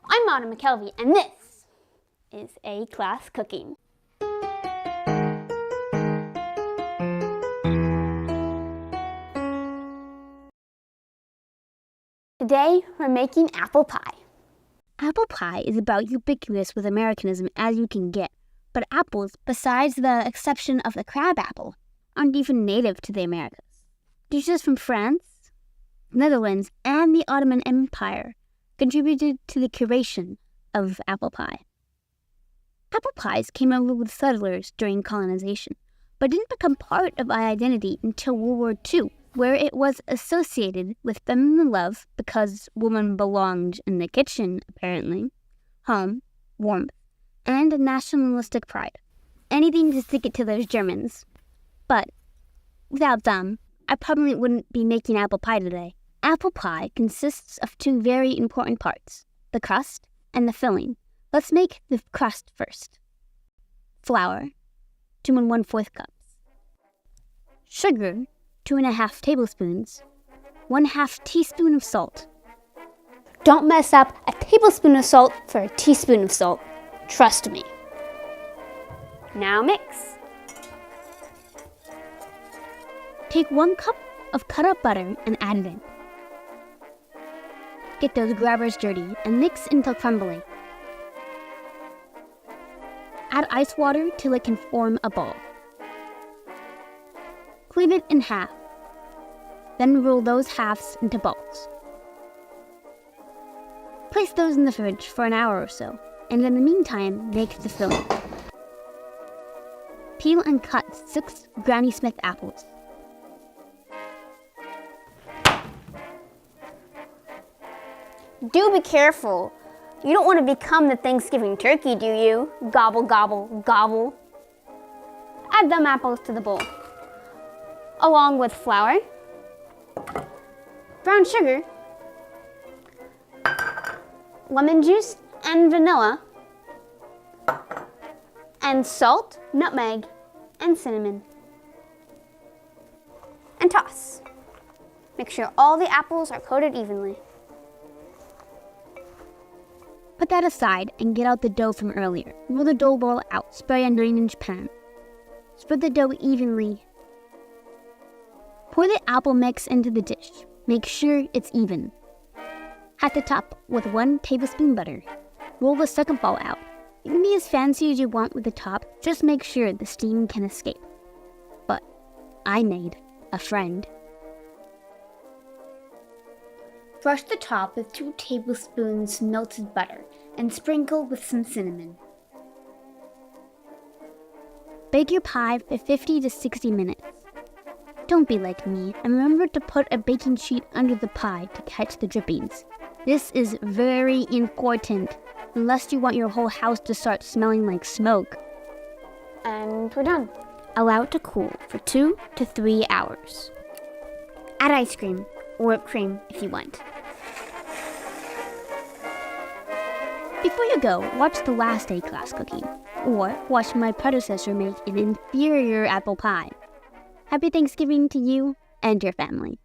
I'm Autumn McKelvey, and this is A-Class Cooking. Today, we're making apple pie. Apple pie is about ubiquitous with Americanism as you can get, but apples, besides the exception of the crab apple, aren't even native to the Americas. Dishes from France, Netherlands, and the Ottoman Empire contributed to the curation of apple pie. Apple pies came over with settlers during colonization, but didn't become part of our identity until World War II, where it was associated with feminine love because woman belonged in the kitchen, apparently, home, warmth, and nationalistic pride. Anything to stick it to those Germans. But without them, I probably wouldn't be making apple pie today. Apple pie consists of two very important parts, the crust and the filling. Let's make the crust first. Flour, 2 1/4 cups. Sugar, 2½ tablespoons. 1/2 teaspoon of salt. Don't mess up a tablespoon of salt for a teaspoon of salt. Trust me. Now mix. Take 1 cup of cut up butter and add it in. Get those grabbers dirty and mix until crumbly. Add ice water till it can form a ball. Cleave it in half. Then roll those halves into balls. Place those in the fridge for an hour or so, and in the meantime, make the filling. Peel and cut 6 Granny Smith apples. Do be careful. You don't want to become the Thanksgiving turkey, do you? Gobble, gobble, gobble. Add them apples to the bowl, along with flour, brown sugar, lemon juice and vanilla, and salt, nutmeg, and cinnamon. And toss. Make sure all the apples are coated evenly. Put that aside and get out the dough from earlier. Roll the dough ball out. Spray a 9-inch pan. Spread the dough evenly. Pour the apple mix into the dish. Make sure it's even. At the top with 1 tablespoon butter. Roll the second ball out. You can be as fancy as you want with the top. Just make sure the steam can escape. But I made a friend. Brush the top with 2 tablespoons melted butter and sprinkle with some cinnamon. Bake your pie for 50 to 60 minutes. Don't be like me and remember to put a baking sheet under the pie to catch the drippings. This is very important, unless you want your whole house to start smelling like smoke. And we're done. Allow it to cool for 2 to 3 hours. Add ice cream or whipped cream if you want. Before you go, watch the last A-Class Cooking, or watch my predecessor make an inferior apple pie. Happy Thanksgiving to you and your family.